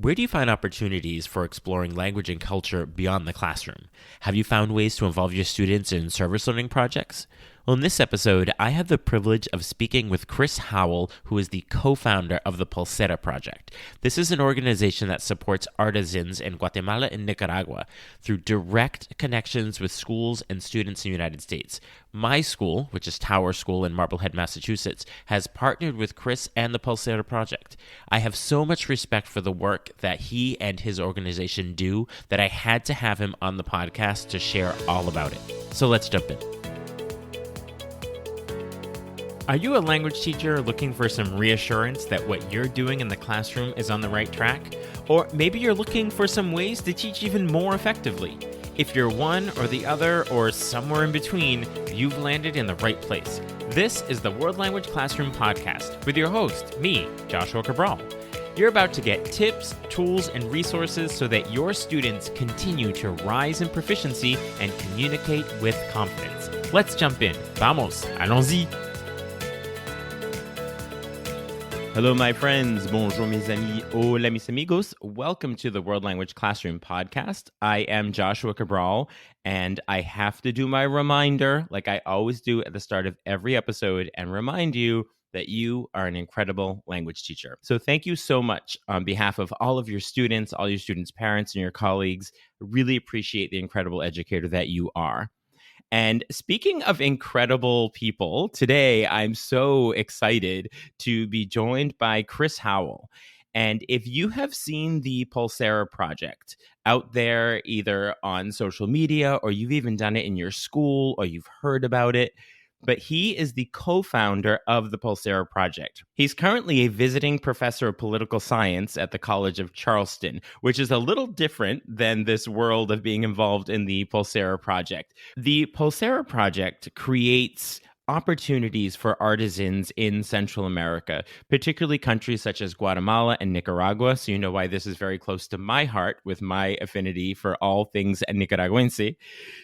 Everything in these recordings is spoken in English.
Where do you find opportunities for exploring language and culture beyond the classroom? Have you found ways to involve your students in service learning projects? Well, in this episode, I have the privilege of speaking with Chris Howell, who is the co-founder of the Pulsera project. This is an organization that supports artisans in Guatemala and Nicaragua through direct connections with schools and students in the United States. My school, which is Tower School in Marblehead, Massachusetts, has partnered with Chris and the Pulsera project. I have so much respect for the work that he and his organization do that I had to have him on the podcast to share all about it. So let's jump in. Are you a language teacher looking for some reassurance that what you're doing in the classroom is on the right track? Or maybe you're looking for some ways to teach even more effectively. If you're one or the other or somewhere in between, you've landed in the right place. This is the World Language Classroom Podcast with your host, me, Joshua Cabral. You're about to get tips, tools, and resources so that your students continue to rise in proficiency and communicate with confidence. Let's jump in. Vamos, allons-y. Hello, my friends. Bonjour, mes amis. Hola, mis amigos. Welcome to the World Language Classroom Podcast. I am Joshua Cabral, and I have to do my reminder, like I always do at the start of every episode, and remind you that you are an incredible language teacher. So thank you so much on behalf of all of your students, all your students' parents, and your colleagues. I really appreciate the incredible educator that you are. And speaking of incredible people, today I'm so excited to be joined by Chris Howell. And if you have seen the Pulsera project out there, either on social media or you've even done it in your school or you've heard about it, but he is the co-founder of the Pulsera project. He's currently a visiting professor of political science at the College of Charleston, which is a little different than this world of being involved in the Pulsera project. The Pulsera project creates opportunities for artisans in Central America, particularly countries such as Guatemala and Nicaragua. So you know why this is very close to my heart with my affinity for all things Nicaraguense.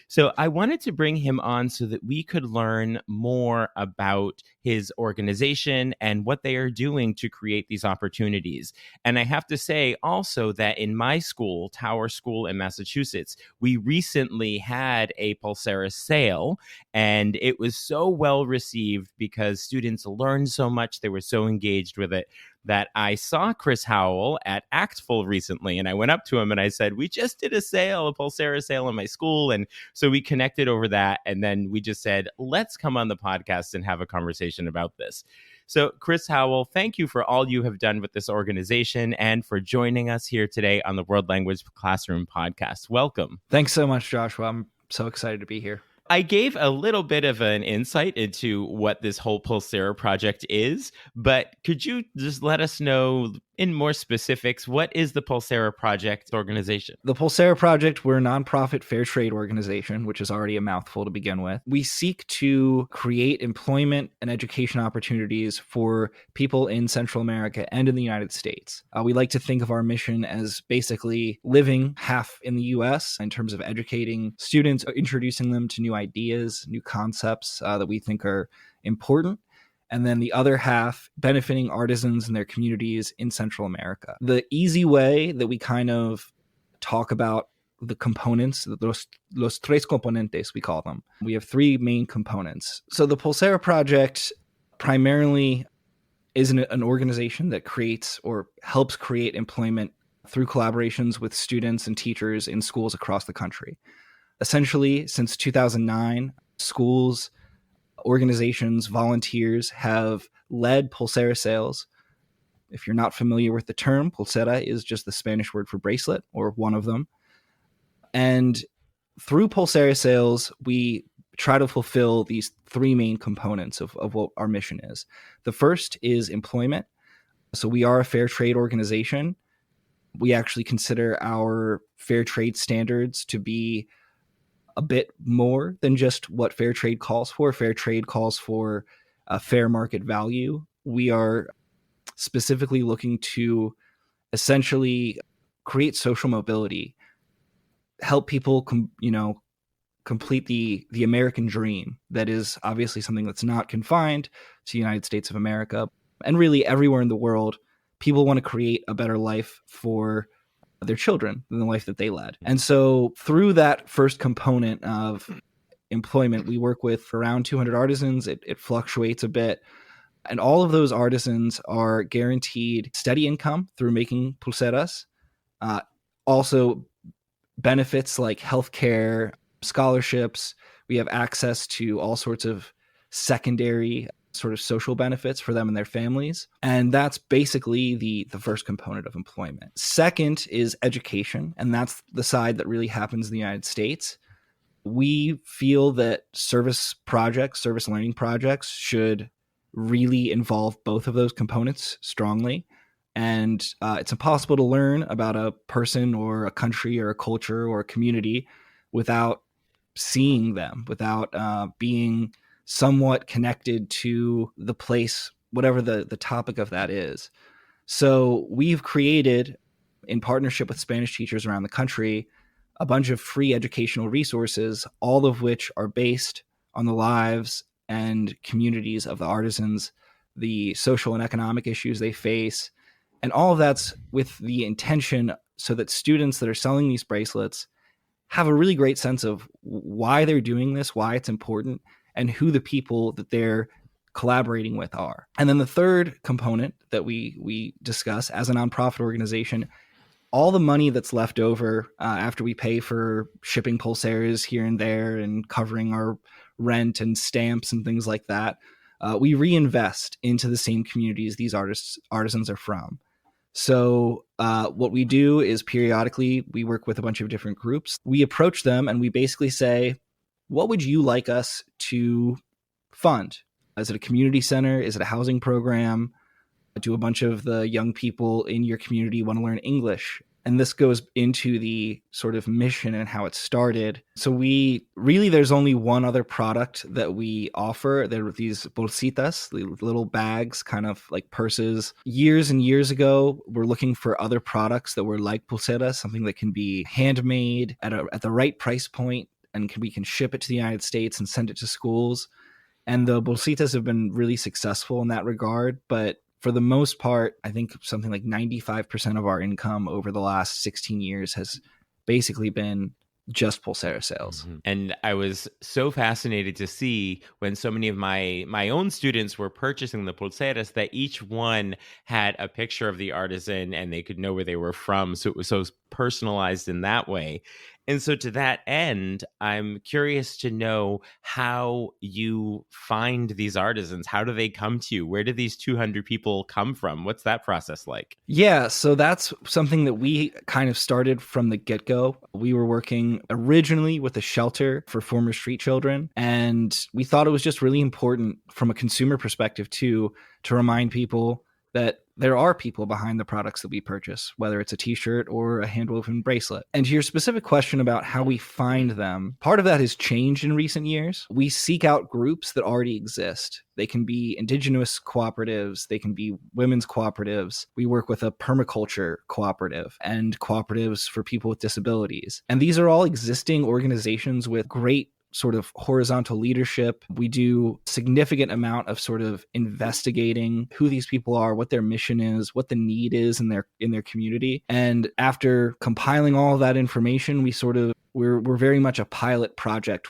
So I wanted to bring him on so that we could learn more about his organization and what they are doing to create these opportunities. And I have to say also that in my school, Tower School in Massachusetts, we recently had a Pulsera sale, and it was so well received because students learned so much. They were so engaged with it that I saw Chris Howell at Actful recently, and I went up to him and I said, we just did a Pulsera sale in my school. And so we connected over that. And then we just said, let's come on the podcast and have a conversation about this. So Chris Howell, thank you for all you have done with this organization and for joining us here today on the World Language Classroom Podcast. Welcome. Thanks so much, Joshua. I'm so excited to be here. I gave a little bit of an insight into what this whole Pulsera project is, but could you just let us know in more specifics, what is the Pulsera project organization? The Pulsera project, we're a nonprofit fair trade organization, which is already a mouthful to begin with. We seek to create employment and education opportunities for people in Central America and in the United States. We like to think of our mission as basically living half in the US in terms of educating students, introducing them to new ideas, new concepts that we think are important, and then the other half benefiting artisans and their communities in Central America. The easy way that we kind of talk about the components, los tres componentes, we call them. We have three main components. So the Pulsera project primarily is an organization that creates or helps create employment through collaborations with students and teachers in schools across the country. Essentially, since 2009, schools, organizations, volunteers have led Pulsera sales. If you're not familiar with the term, Pulsera is just the Spanish word for bracelet, or one of them. And through Pulsera sales, we try to fulfill these three main components of what our mission is. The first is employment. So we are a fair trade organization. We actually consider our fair trade standards to be a bit more than just what fair trade calls for. Fair trade calls for a fair market value. We are specifically looking to essentially create social mobility, help people, complete the American dream. That is obviously something that's not confined to the United States of America and really everywhere in the world. people want to create a better life for their children than the life that they led. And so through that first component of employment, we work with around 200 artisans. It fluctuates a bit. And all of those artisans are guaranteed steady income through making pulseras. Also, benefits like healthcare, scholarships. We have access to all sorts of secondary sort of social benefits for them and their families. And that's basically the first component of employment. Second is education, and that's the side that really happens in the United States. We feel that service learning projects should really involve both of those components strongly. And it's impossible to learn about a person or a country or a culture or a community without seeing them, without being somewhat connected to the place, whatever the topic of that is. So we've created, in partnership with Spanish teachers around the country, a bunch of free educational resources, all of which are based on the lives and communities of the artisans, the social and economic issues they face. And all of that's with the intention so that students that are selling these bracelets have a really great sense of why they're doing this, why it's important, and who the people that they're collaborating with are. And then the third component that we discuss as a nonprofit organization, all the money that's left over after we pay for shipping Pulseras here and there and covering our rent and stamps and things like that, we reinvest into the same communities these artisans are from. So what we do is periodically we work with a bunch of different groups. We approach them and we basically say, what would you like us to fund? Is it a community center? Is it a housing program? Do a bunch of the young people in your community want to learn English? And this goes into the sort of mission and how it started. So there's only one other product that we offer. There are these bolsitas, little bags, kind of like purses. Years and years ago, we're looking for other products that were like pulseras, something that can be handmade at the right price point, and we can ship it to the United States and send it to schools. And the bolsitas have been really successful in that regard. But for the most part, I think something like 95% of our income over the last 16 years has basically been just Pulsera sales. Mm-hmm. And I was so fascinated to see when so many of my own students were purchasing the Pulseras that each one had a picture of the artisan and they could know where they were from. So it was so personalized in that way. And so to that end, I'm curious to know how you find these artisans. How do they come to you? Where do these 200 people come from? What's that process like? Yeah, so that's something that we kind of started from the get-go. We were working originally with a shelter for former street children, and we thought it was just really important from a consumer perspective too, to remind people that there are people behind the products that we purchase, whether it's a t-shirt or a hand-woven bracelet. And to your specific question about how we find them, part of that has changed in recent years. We seek out groups that already exist. They can be indigenous cooperatives. They can be women's cooperatives. We work with a permaculture cooperative and cooperatives for people with disabilities. And these are all existing organizations with great sort of horizontal leadership. We do significant amount of sort of investigating who these people are, what their mission is, what the need is in their community. And after compiling all of that information, we're very much a pilot project.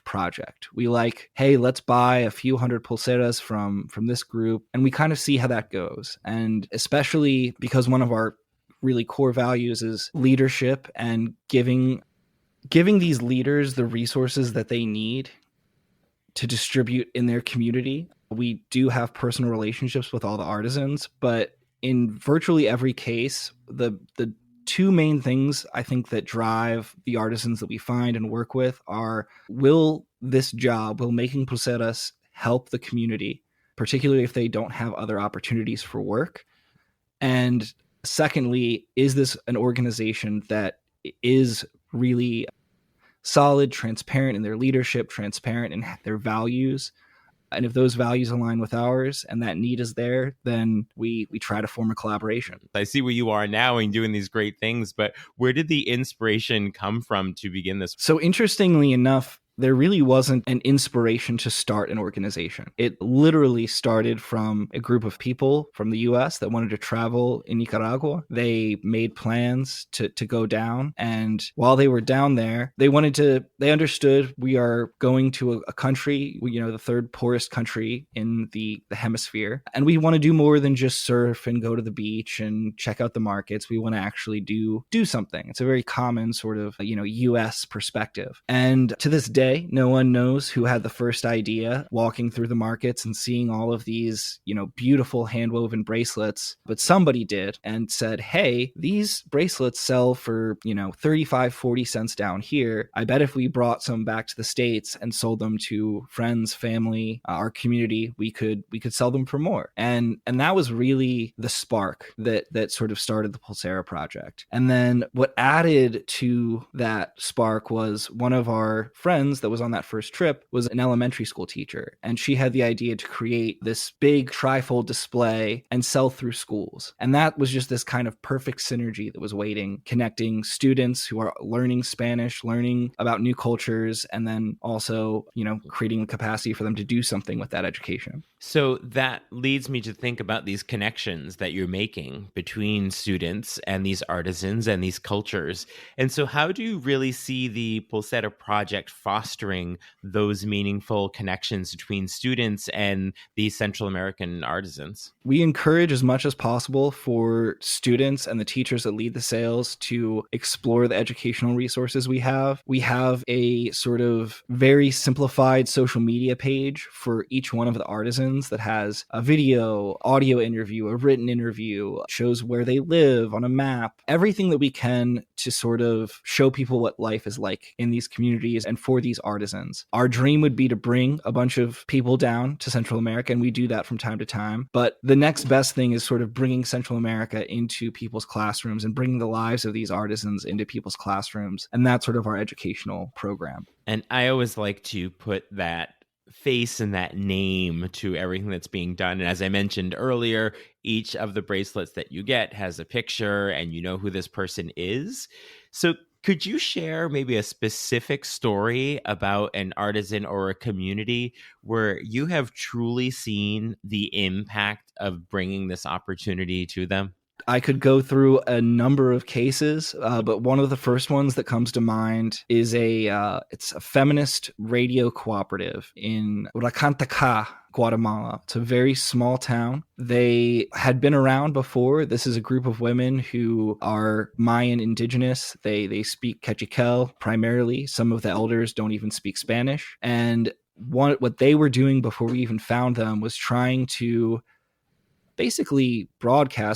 We like, hey, let's buy a few hundred pulseras from this group, and we kind of see how that goes. And especially because one of our really core values is leadership and giving these leaders the resources that they need to distribute in their community. We do have personal relationships with all the artisans, but in virtually every case, the two main things I think that drive the artisans that we find and work with are, will making pulseras help the community, particularly if they don't have other opportunities for work? And secondly, is this an organization that is really solid, transparent in their leadership, transparent in their values? And if those values align with ours and that need is there, then we try to form a collaboration. I see where you are now and doing these great things, but where did the inspiration come from to begin this? So interestingly enough, there really wasn't an inspiration to start an organization. It literally started from a group of people from the US that wanted to travel in Nicaragua. They made plans to go down. And while they were down there, they understood we are going to a country, the third poorest country in the hemisphere. And we want to do more than just surf and go to the beach and check out the markets. We want to actually do something. It's a very common sort of, US perspective. And to this day, no one knows who had the first idea walking through the markets and seeing all of these, beautiful handwoven bracelets. But somebody did and said, hey, these bracelets sell for, 35, 40 cents down here. I bet if we brought some back to the States and sold them to friends, family, our community, we could sell them for more. And that was really the spark that sort of started the Pulsera project. And then what added to that spark was one of our friends that was on that first trip was an elementary school teacher. And she had the idea to create this big trifold display and sell through schools. And that was just this kind of perfect synergy that was waiting, connecting students who are learning Spanish, learning about new cultures, and then also, creating the capacity for them to do something with that education. So that leads me to think about these connections that you're making between students and these artisans and these cultures. And so how do you really see the Pulsera project fostering those meaningful connections between students and these Central American artisans? We encourage as much as possible for students and the teachers that lead the sales to explore the educational resources we have. We have a sort of very simplified social media page for each one of the artisans that has a video, audio interview, a written interview, shows where they live on a map, everything that we can to sort of show people what life is like in these communities and for these artisans. Our dream would be to bring a bunch of people down to Central America, and we do that from time to time. But the next best thing is sort of bringing Central America into people's classrooms and bringing the lives of these artisans into people's classrooms. And that's sort of our educational program. And I always like to put that face and that name to everything that's being done. And as I mentioned earlier, each of the bracelets that you get has a picture and you know who this person is. So could you share maybe a specific story about an artisan or a community where you have truly seen the impact of bringing this opportunity to them? I could go through a number of cases, but one of the first ones that comes to mind is it's a feminist radio cooperative in Racantaca, Guatemala. It's a very small town. They had been around before. This is a group of women who are Mayan indigenous. They speak Quechiquel primarily. Some of the elders don't even speak Spanish. And what they were doing before we even found them was trying to basically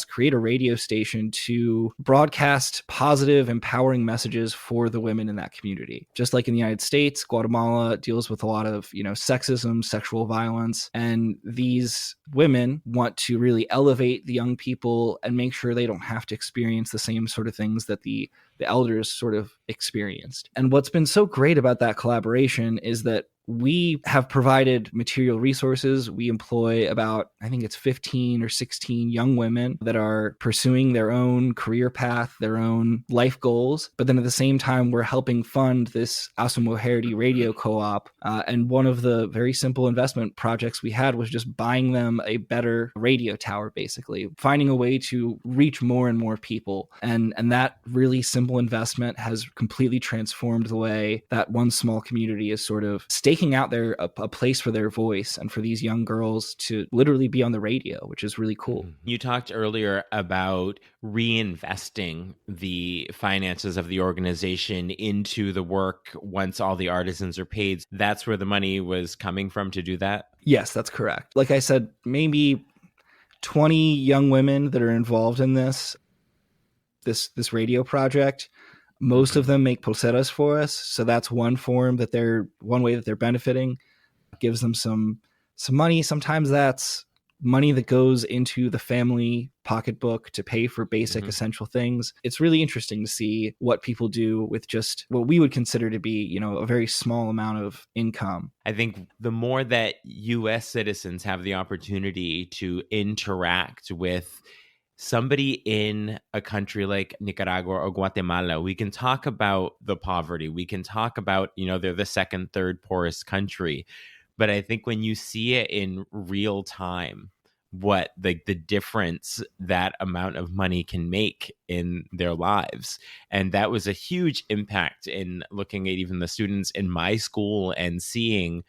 create a radio station to broadcast positive, empowering messages for the women in that community. Just like in the United States, Guatemala deals with a lot of, sexism, sexual violence, and these women want to really elevate the young people and make sure they don't have to experience the same sort of things that the elders sort of experienced. And what's been so great about that collaboration is that we have provided material resources. We employ about, I think it's 15 or 16 young women that are pursuing their own career path, their own life goals. But then at the same time, we're helping fund this Asa Mujerty radio co-op. And one of the very simple investment projects we had was just buying them a better radio tower, basically, finding a way to reach more and more people. And that really simple investment has completely transformed the way that one small community is sort of staking out there a place for their voice and for these young girls to literally be on the radio, which is really cool. You talked earlier about reinvesting the finances of the organization into the work once all the artisans are paid. That's where the money was coming from to do that? Yes, that's correct. Like I said, maybe 20 young women that are involved in this radio project. Most of them make pulseras for us. So that's one way that they're benefiting. It gives them some money. Sometimes that's money that goes into the family pocketbook to pay for basic essential things. It's really interesting to see what people do with just what we would consider to be, a very small amount of income. I think the more that U.S. citizens have the opportunity to interact with somebody in a country like Nicaragua or Guatemala, we can talk about the poverty. We can talk about, they're the second, third poorest country. But I think when you see it in real time, what the difference that amount of money can make in their lives. And that was a huge impact in looking at even the students in my school and seeing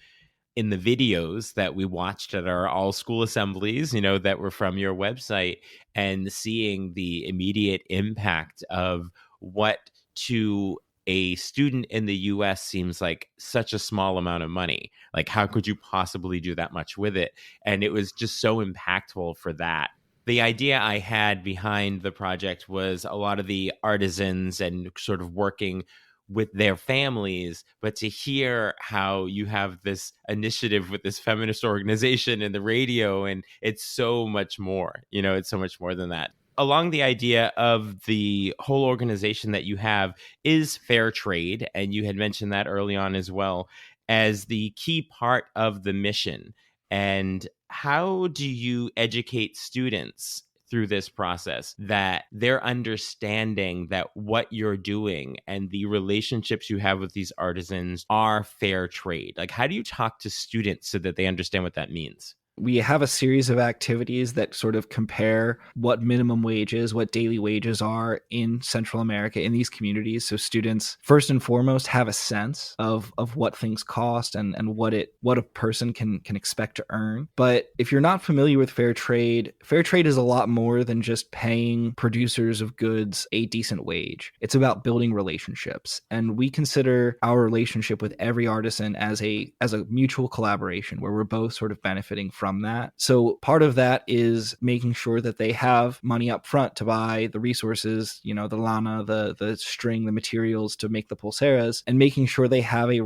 in the videos that we watched at our all school assemblies, that were from your website, and seeing the immediate impact of what to a student in the US seems like such a small amount of money. Like, how could you possibly do that much with it? And it was just so impactful for that. The idea I had behind the project was a lot of the artisans and sort of working with their families, but to hear how you have this initiative with this feminist organization and the radio, and it's so much more, it's so much more than that. Along the idea of the whole organization that you have is fair trade, and you had mentioned that early on as well as the key part of the mission. And how do you educate students through this process that they're understanding that what you're doing and the relationships you have with these artisans are fair trade? Like, how do you talk to students so that they understand what that means? We have a series of activities that sort of compare what minimum wages, what daily wages are in Central America in these communities. So students, first and foremost, have a sense of what things cost and what a person can expect to earn. But if you're not familiar with fair trade is a lot more than just paying producers of goods a decent wage. It's about building relationships. And we consider our relationship with every artisan as a mutual collaboration where we're both sort of benefiting from that. So part of that is making sure that they have money up front to buy the resources, the lana, the string, the materials to make the pulseras, and making sure they have a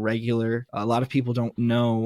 lot of people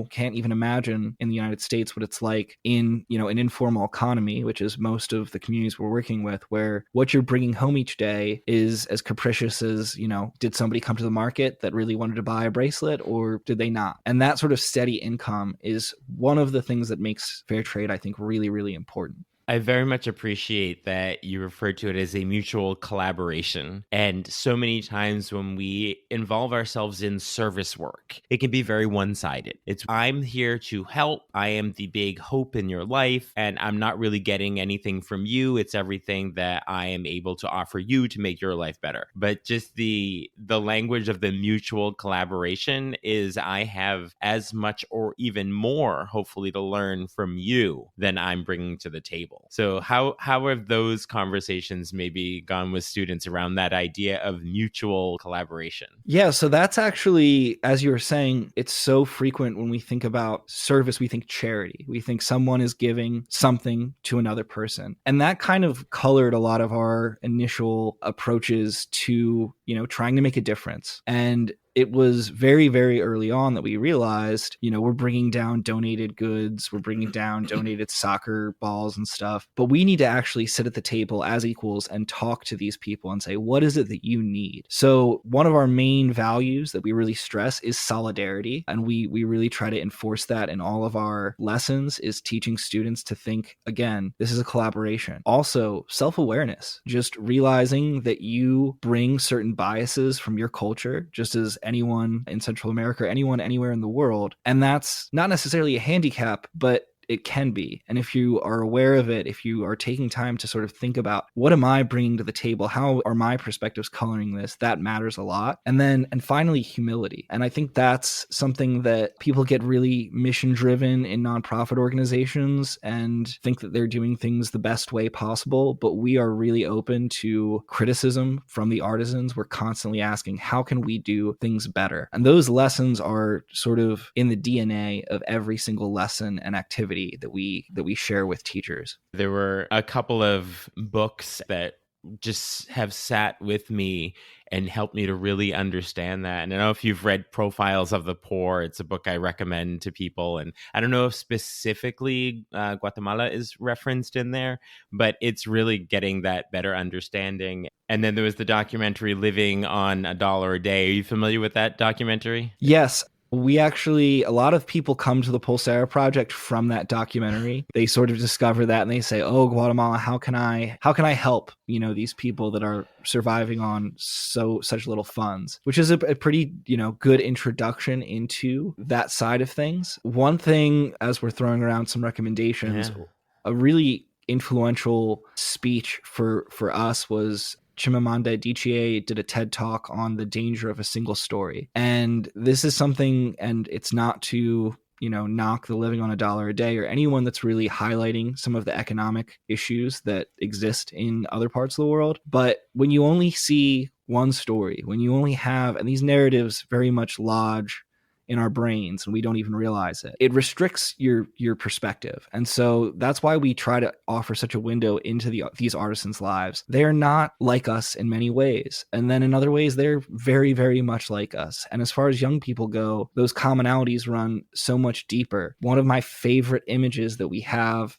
can't even imagine in the United States what it's like in, an informal economy, which is most of the communities we're working with, where what you're bringing home each day is as capricious as, did somebody come to the market that really wanted to buy a bracelet or did they not? And that sort of steady income is one of the things that makes fair trade, I think, really, really important. I very much appreciate that you refer to it as a mutual collaboration. And so many times when we involve ourselves in service work, it can be very one-sided. It's, I'm here to help. I am the big hope in your life, and I'm not really getting anything from you. It's everything that I am able to offer you to make your life better. But just the language of the mutual collaboration is I have as much or even more, hopefully, to learn from you than I'm bringing to the table. So how have those conversations maybe gone with students around that idea of mutual collaboration? Yeah, so that's actually, as you were saying, it's so frequent when we think about service, we think charity. We think someone is giving something to another person. And that kind of colored a lot of our initial approaches to, trying to make a difference. And it was very, very early on that we realized, we're bringing down donated goods, we're bringing down donated soccer balls and stuff, but we need to actually sit at the table as equals and talk to these people and say, what is it that you need? So one of our main values that we really stress is solidarity. And we really try to enforce that in all of our lessons, is teaching students to think, again, this is a collaboration. Also, self-awareness, just realizing that you bring certain biases from your culture, just as anyone in Central America or anyone anywhere in the world. And that's not necessarily a handicap, but it can be. And if you are aware of it, if you are taking time to sort of think about what am I bringing to the table? How are my perspectives coloring this? That matters a lot. And finally, humility. And I think that's something that people get really mission driven in nonprofit organizations and think that they're doing things the best way possible. But we are really open to criticism from the artisans. We're constantly asking, how can we do things better? And those lessons are sort of in the DNA of every single lesson and activity that we share with teachers. There were a couple of books that just have sat with me and helped me to really understand that. And I don't know if you've read Profiles of the Poor. It's a book I recommend to people. And I don't know if specifically Guatemala is referenced in there, but it's really getting that better understanding. And then there was the documentary Living on $1 a Day. Are you familiar with that documentary? Yes. A lot of people come to the Pulsera project from that documentary. They sort of discover that and they say, "Oh, Guatemala, how can I help, these people that are surviving on such little funds?" Which is a pretty, good introduction into that side of things. One thing, as we're throwing around some recommendations, Yeah. a really influential speech for us was Chimamanda Adichie did a TED talk on the danger of a single story. And this is something, and it's not to, knock the living on a dollar a day or anyone that's really highlighting some of the economic issues that exist in other parts of the world. But when you only see one story, when you only have, and these narratives very much lodge in our brains and we don't even realize it, it restricts your perspective. And so that's why we try to offer such a window into these artisans' lives. They're not like us in many ways, and then in other ways they're very, very much like us. And as far as young people go, those commonalities run so much deeper. One of my favorite images that we have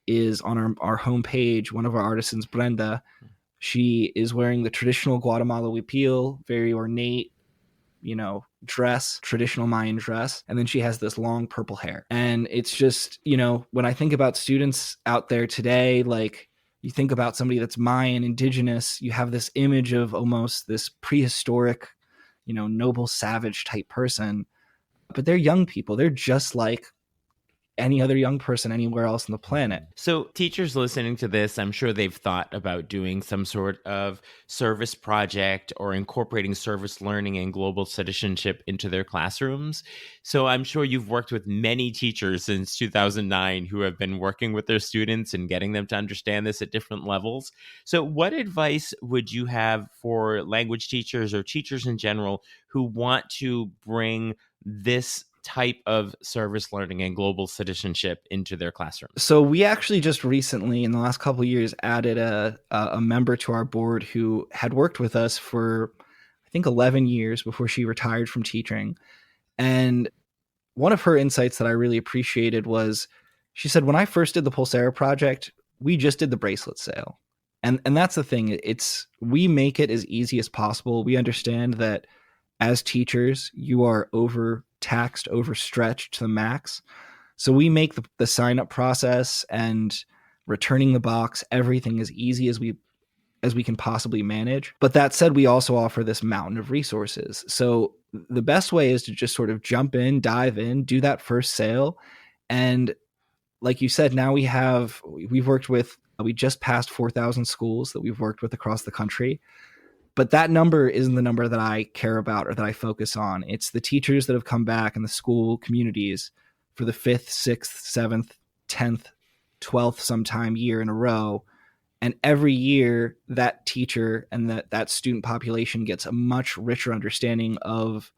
is on our homepage. One of our artisans, Brenda, she is wearing the traditional Guatemala huipil, very ornate, dress, traditional Mayan dress. And then she has this long purple hair. And it's just, when I think about students out there today, like you think about somebody that's Mayan, indigenous, you have this image of almost this prehistoric, noble savage type person. But they're young people. They're just like any other young person anywhere else on the planet. So teachers listening to this, I'm sure they've thought about doing some sort of service project or incorporating service learning and global citizenship into their classrooms. So I'm sure you've worked with many teachers since 2009 who have been working with their students and getting them to understand this at different levels. So what advice would you have for language teachers or teachers in general who want to bring this type of service learning and global citizenship into their classroom? So we actually just recently, in the last couple of years, added a member to our board who had worked with us for, I think, 11 years before she retired from teaching. And one of her insights that I really appreciated was she said, when I first did the Pulsera project, we just did the bracelet sale. And that's the thing. We make it as easy as possible. We understand that as teachers, you are overtaxed, overstretched to the max. So we make the sign up process and returning the box, everything as easy as we can possibly manage. But that said, we also offer this mountain of resources. So the best way is to just sort of jump in, dive in, do that first sale. And like you said, now we just passed 4,000 schools that we've worked with across the country. But that number isn't the number that I care about or that I focus on. It's the teachers that have come back in the school communities for the 5th, 6th, 7th, 10th, 12th sometime year in a row. And every year that teacher and that student population gets a much richer understanding of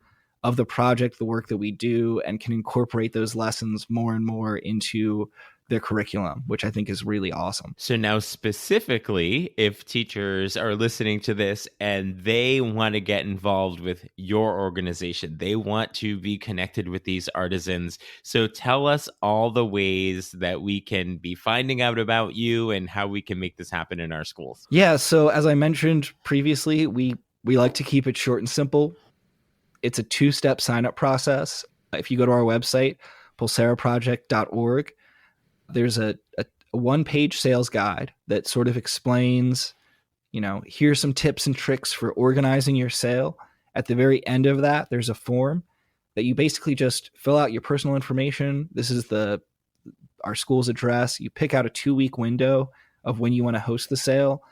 the project, the work that we do, and can incorporate those lessons more and more into their curriculum, which I think is really awesome. So now specifically, if teachers are listening to this and they want to get involved with your organization, they want to be connected with these artisans. So tell us all the ways that we can be finding out about you and how we can make this happen in our schools. Yeah, so as I mentioned previously, we like to keep it short and simple. It's a 2-step sign-up process. If you go to our website, pulseraproject.org, there's a one-page sales guide that sort of explains, here's some tips and tricks for organizing your sale. At the very end of that, there's a form that you basically just fill out your personal information. This is our school's address. You pick out a 2-week window of when you want to host the sale.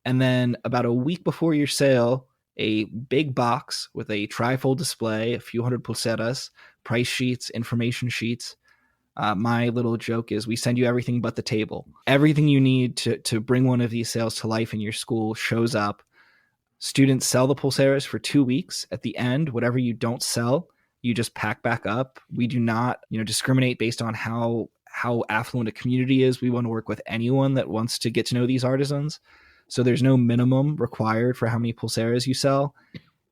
And then about a week before your sale, a big box with a trifold display, a few hundred pulseras, price sheets, information sheets. My little joke is we send you everything but the table. Everything you need to bring one of these sales to life in your school shows up. Students sell the pulseras for 2 weeks. At the end, whatever you don't sell, you just pack back up. We do not, discriminate based on how affluent a community is. We want to work with anyone that wants to get to know these artisans. So there's no minimum required for how many pulseras you sell.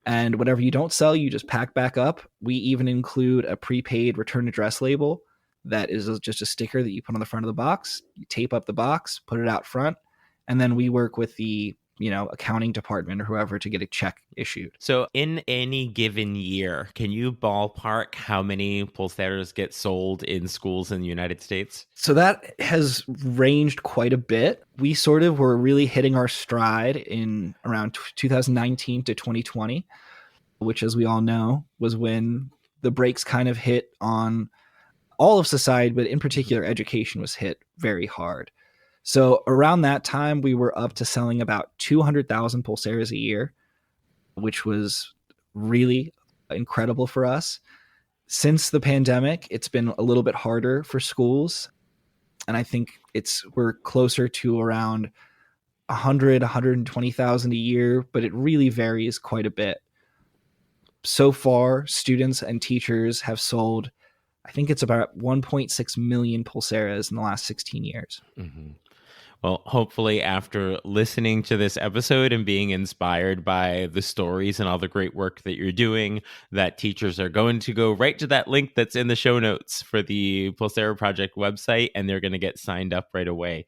And whatever you don't sell, you just pack back up. We even include a prepaid return address label that is just a sticker that you put on the front of the box. You tape up the box, put it out front, and then we work with the accounting department or whoever to get a check issued. So in any given year, can you ballpark how many Pulseras get sold in schools in the United States? So that has ranged quite a bit. We sort of were really hitting our stride in around 2019 to 2020, which, as we all know, was when the brakes kind of hit on all of society, but in particular, education was hit very hard. So around that time, we were up to selling about 200,000 Pulseras a year, which was really incredible for us. Since the pandemic, it's been a little bit harder for schools. And I think we're closer to around 100, 120,000 a year, but it really varies quite a bit. So far, students and teachers have sold, I think it's about 1.6 million Pulseras in the last 16 years. Mm-hmm. Well, hopefully after listening to this episode and being inspired by the stories and all the great work that you're doing, that teachers are going to go right to that link that's in the show notes for the Pulsera Project website, and they're going to get signed up right away.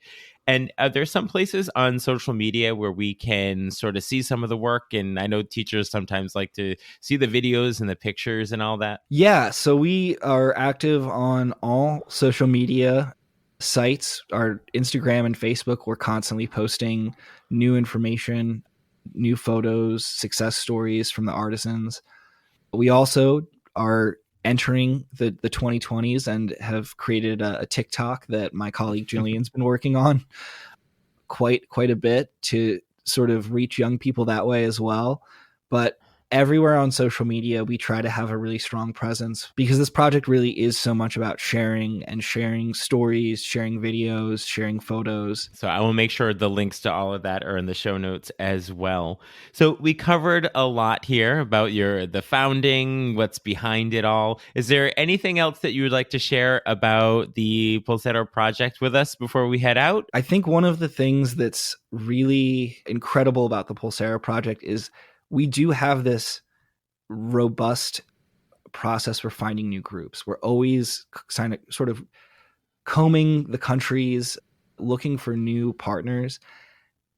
And there's some places on social media where we can sort of see some of the work. And I know teachers sometimes like to see the videos and the pictures and all that. Yeah, so we are active on all social media sites. Our Instagram and Facebook, we're constantly posting new information, new photos, success stories from the artisans. We also are entering the 2020s and have created a TikTok that my colleague Jillian's been working on quite a bit to sort of reach young people that way as well. But everywhere on social media, we try to have a really strong presence because this project really is so much about sharing stories, sharing videos, sharing photos. So I will make sure the links to all of that are in the show notes as well. So we covered a lot here about the founding, what's behind it all. Is there anything else that you would like to share about the Pulsera project with us before we head out? I think one of the things that's really incredible about the Pulsera project is we do have this robust process for finding new groups. We're always sort of combing the countries, looking for new partners,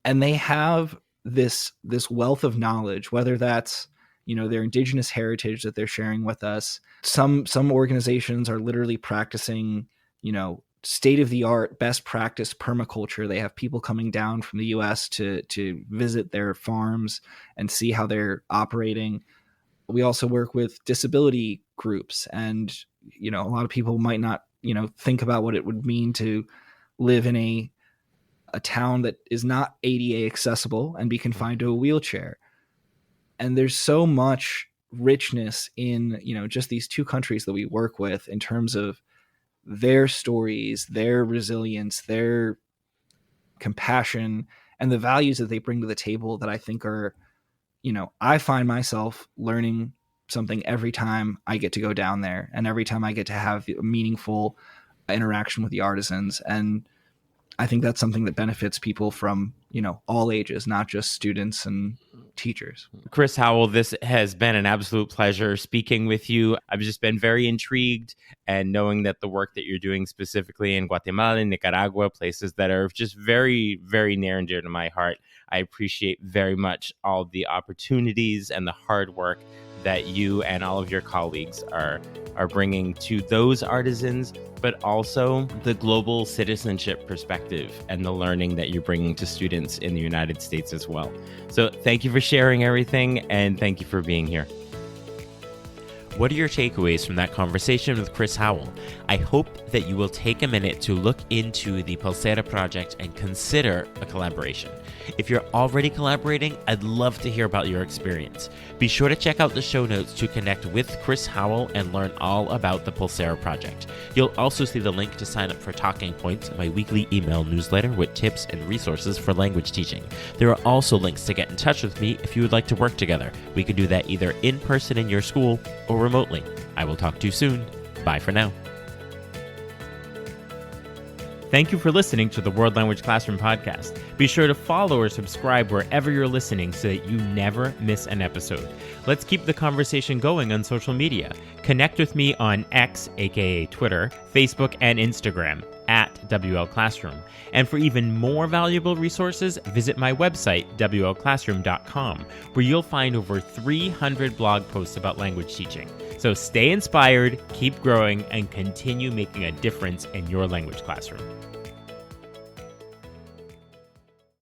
and they have this wealth of knowledge, whether that's their indigenous heritage that they're sharing with us. Some organizations are literally practicing state-of-the-art best practice permaculture. They have people coming down from the US to visit their farms and see how they're operating. We also work with disability groups, and a lot of people might not think about what it would mean to live in a town that is not ADA accessible and be confined to a wheelchair. And there's so much richness in just these two countries that we work with in terms of their stories, their resilience, their compassion, and the values that they bring to the table that I think are, I find myself learning something every time I get to go down there and every time I get to have a meaningful interaction with the artisans. And I think that's something that benefits people from, all ages, not just students and teachers. Chris Howell, this has been an absolute pleasure speaking with you. I've just been very intrigued, and knowing that the work that you're doing specifically in Guatemala and Nicaragua, places that are just very, very near and dear to my heart. I appreciate very much all the opportunities and the hard work that you and all of your colleagues are bringing to those artisans, but also the global citizenship perspective and the learning that you're bringing to students in the United States as well. So thank you for sharing everything, and thank you for being here. What are your takeaways from that conversation with Chris Howell? I hope that you will take a minute to look into the Pulsera project and consider a collaboration. If you're already collaborating, I'd love to hear about your experience. Be sure to check out the show notes to connect with Chris Howell and learn all about the Pulsera project. You'll also see the link to sign up for Talking Points, my weekly email newsletter with tips and resources for language teaching. There are also links to get in touch with me if you would like to work together. We can do that either in person in your school or remotely. I will talk to you soon. Bye for now. Thank you for listening to the World Language Classroom podcast. Be sure to follow or subscribe wherever you're listening so that you never miss an episode. Let's keep the conversation going on social media. Connect with me on X, aka Twitter, Facebook, and Instagram WL Classroom. And for even more valuable resources, visit my website, WLClassroom.com, where you'll find over 300 blog posts about language teaching. So stay inspired, keep growing, and continue making a difference in your language classroom.